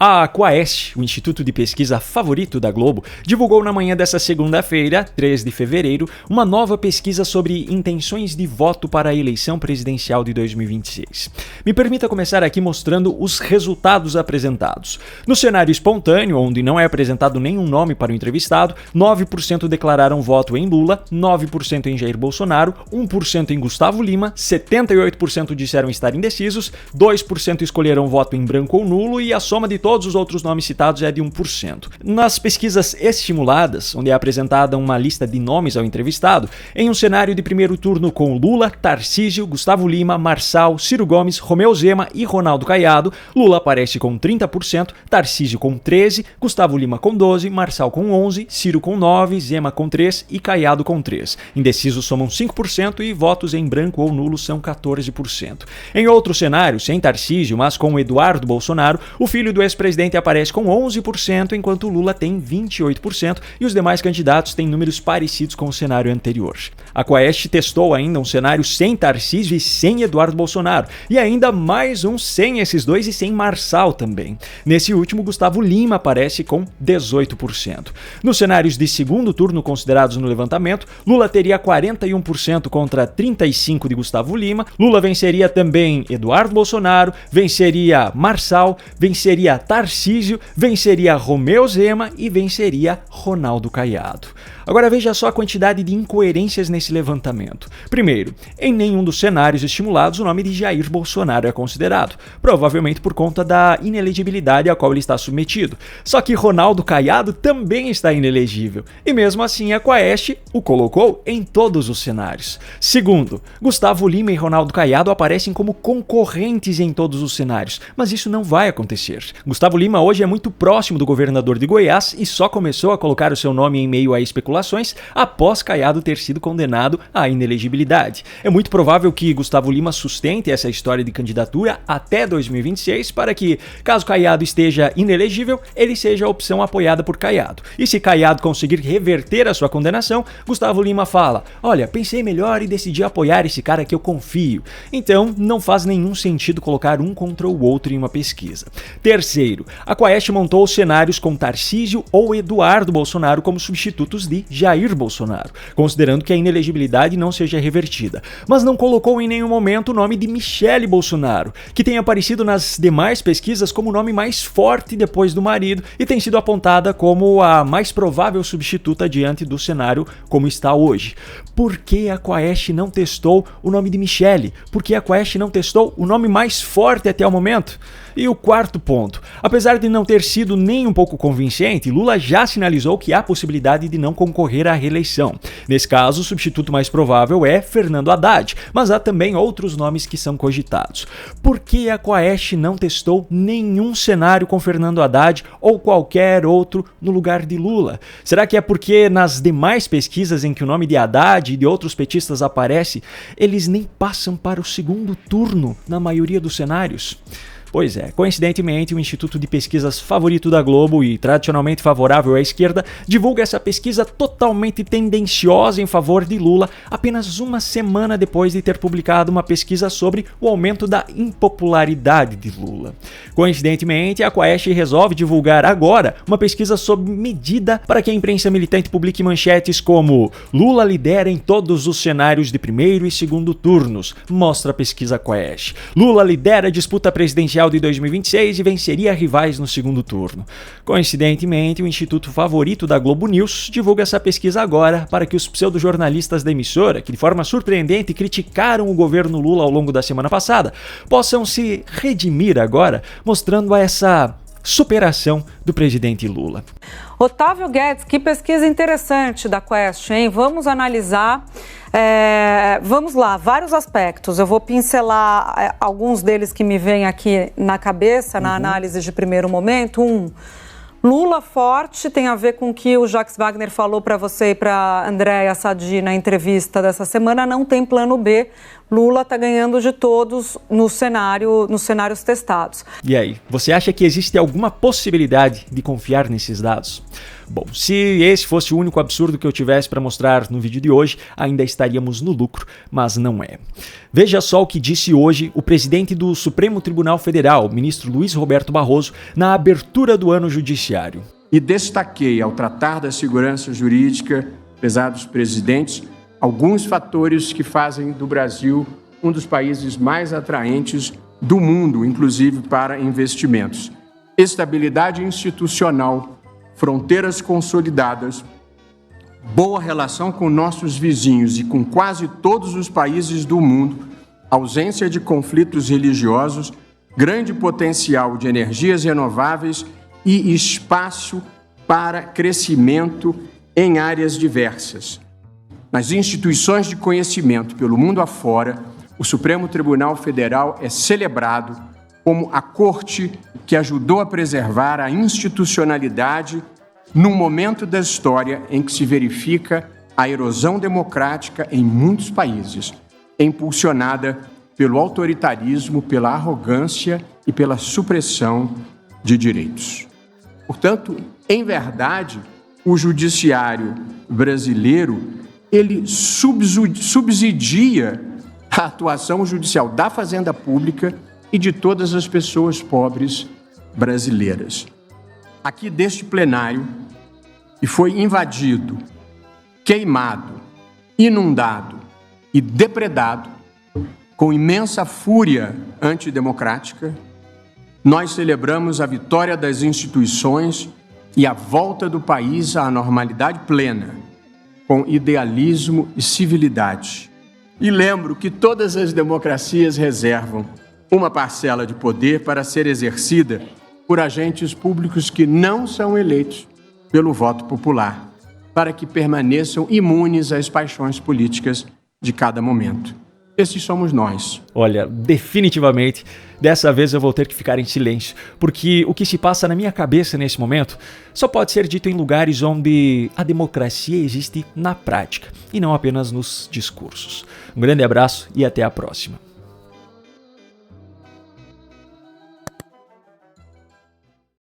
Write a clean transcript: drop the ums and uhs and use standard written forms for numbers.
A Quaest, o instituto de pesquisa favorito da Globo, divulgou na manhã dessa segunda-feira, 3 de fevereiro, uma nova pesquisa sobre intenções de voto para a eleição presidencial de 2026. Me permita começar aqui mostrando os resultados apresentados. No cenário espontâneo, onde não é apresentado nenhum nome para o entrevistado, 9% declararam voto em Lula, 9% em Jair Bolsonaro, 1% em Gustavo Lima, 78% disseram estar indecisos, 2% escolheram voto em branco ou nulo e a soma de todos os outros nomes citados é de 1%. Nas pesquisas estimuladas, onde é apresentada uma lista de nomes ao entrevistado, em um cenário de primeiro turno com Lula, Tarcísio, Gustavo Lima, Marçal, Ciro Gomes, Romeu Zema e Ronaldo Caiado, Lula aparece com 30%, Tarcísio com 13%, Gustavo Lima com 12%, Marçal com 11%, Ciro com 9%, Zema com 3% e Caiado com 3%. Indecisos somam 5% e votos em branco ou nulo são 14%. Em outro cenário, sem Tarcísio, mas com Eduardo Bolsonaro, o filho do ex-presidente aparece com 11%, enquanto Lula tem 28% e os demais candidatos têm números parecidos com o cenário anterior. A Quaest testou ainda um cenário sem Tarcísio e sem Eduardo Bolsonaro, e ainda mais um sem esses dois e sem Marçal também. Nesse último, Gustavo Lima aparece com 18%. Nos cenários de segundo turno considerados no levantamento, Lula teria 41% contra 35% de Gustavo Lima, Lula venceria também Eduardo Bolsonaro, venceria Marçal, venceria Tarcísio, venceria Romeu Zema e venceria Ronaldo Caiado. Agora veja só a quantidade de incoerências nesse levantamento. Primeiro, em nenhum dos cenários estimulados o nome de Jair Bolsonaro é considerado, provavelmente por conta da inelegibilidade a qual ele está submetido. Só que Ronaldo Caiado também está inelegível, e mesmo assim a Quaest o colocou em todos os cenários. Segundo, Gustavo Lima e Ronaldo Caiado aparecem como concorrentes em todos os cenários, mas isso não vai acontecer. Gustavo Lima hoje é muito próximo do governador de Goiás e só começou a colocar o seu nome em meio a especulações após Caiado ter sido condenado à inelegibilidade. É muito provável que Gustavo Lima sustente essa história de candidatura até 2026 para que, caso Caiado esteja inelegível, ele seja a opção apoiada por Caiado. E se Caiado conseguir reverter a sua condenação, Gustavo Lima fala: olha, pensei melhor e decidi apoiar esse cara que eu confio. Então, não faz nenhum sentido colocar um contra o outro em uma pesquisa. Terceiro, a Quaest montou cenários com Tarcísio ou Eduardo Bolsonaro como substitutos de Jair Bolsonaro, considerando que a inelegibilidade não seja revertida, mas não colocou em nenhum momento o nome de Michele Bolsonaro, que tem aparecido nas demais pesquisas como o nome mais forte depois do marido e tem sido apontada como a mais provável substituta diante do cenário como está hoje. Por que a Quaest não testou o nome de Michele? Por que a Quaest não testou o nome mais forte até o momento? E o quarto ponto, apesar de não ter sido nem um pouco convincente, Lula já sinalizou que há possibilidade de não concorrer à reeleição. Nesse caso, o substituto mais provável é Fernando Haddad, mas há também outros nomes que são cogitados. Por que a Quaest não testou nenhum cenário com Fernando Haddad ou qualquer outro no lugar de Lula? Será que é porque nas demais pesquisas em que o nome de Haddad e de outros petistas aparece, eles nem passam para o segundo turno na maioria dos cenários? Pois é, coincidentemente, o Instituto de Pesquisas favorito da Globo e tradicionalmente favorável à esquerda divulga essa pesquisa totalmente tendenciosa em favor de Lula apenas uma semana depois de ter publicado uma pesquisa sobre o aumento da impopularidade de Lula. Coincidentemente, a Quaest resolve divulgar agora uma pesquisa sob medida para que a imprensa militante publique manchetes como Lula lidera em todos os cenários de primeiro e segundo turnos, mostra a pesquisa Quaest. Lula lidera a disputa presidencial de 2026 e venceria rivais no segundo turno. Coincidentemente, o instituto favorito da Globo News divulga essa pesquisa agora para que os pseudojornalistas da emissora, que de forma surpreendente criticaram o governo Lula ao longo da semana passada, possam se redimir agora, mostrando essa superação do presidente Lula. Otávio Guedes, que pesquisa interessante da Quaest, hein? Vamos analisar, vamos lá, vários aspectos. Eu vou pincelar alguns deles que me vêm aqui na cabeça, na análise de primeiro momento. Lula forte tem a ver com o que o Jacques Wagner falou para você e para Andréa Sadi na entrevista dessa semana, não tem plano B. Lula está ganhando de todos nos cenários testados. E aí, você acha que existe alguma possibilidade de confiar nesses dados? Bom, se esse fosse o único absurdo que eu tivesse para mostrar no vídeo de hoje, ainda estaríamos no lucro, mas não é. Veja só o que disse hoje o presidente do Supremo Tribunal Federal, ministro Luiz Roberto Barroso, na abertura do ano judiciário. E destaquei, ao tratar da segurança jurídica, pesados presidentes, alguns fatores que fazem do Brasil um dos países mais atraentes do mundo, inclusive para investimentos. Estabilidade institucional, fronteiras consolidadas, boa relação com nossos vizinhos e com quase todos os países do mundo, ausência de conflitos religiosos, grande potencial de energias renováveis e espaço para crescimento em áreas diversas. Nas instituições de conhecimento pelo mundo afora, o Supremo Tribunal Federal é celebrado como a corte que ajudou a preservar a institucionalidade num momento da história em que se verifica a erosão democrática em muitos países, impulsionada pelo autoritarismo, pela arrogância e pela supressão de direitos. Portanto, em verdade, o judiciário brasileiro, ele subsidia a atuação judicial da Fazenda Pública e de todas as pessoas pobres brasileiras. Aqui deste plenário, e foi invadido, queimado, inundado e depredado com imensa fúria antidemocrática, nós celebramos a vitória das instituições e a volta do país à normalidade plena, com idealismo e civilidade. E lembro que todas as democracias reservam uma parcela de poder para ser exercida por agentes públicos que não são eleitos pelo voto popular, para que permaneçam imunes às paixões políticas de cada momento. Esses somos nós. Olha, definitivamente, dessa vez eu vou ter que ficar em silêncio, porque o que se passa na minha cabeça nesse momento só pode ser dito em lugares onde a democracia existe na prática, e não apenas nos discursos. Um grande abraço e até a próxima.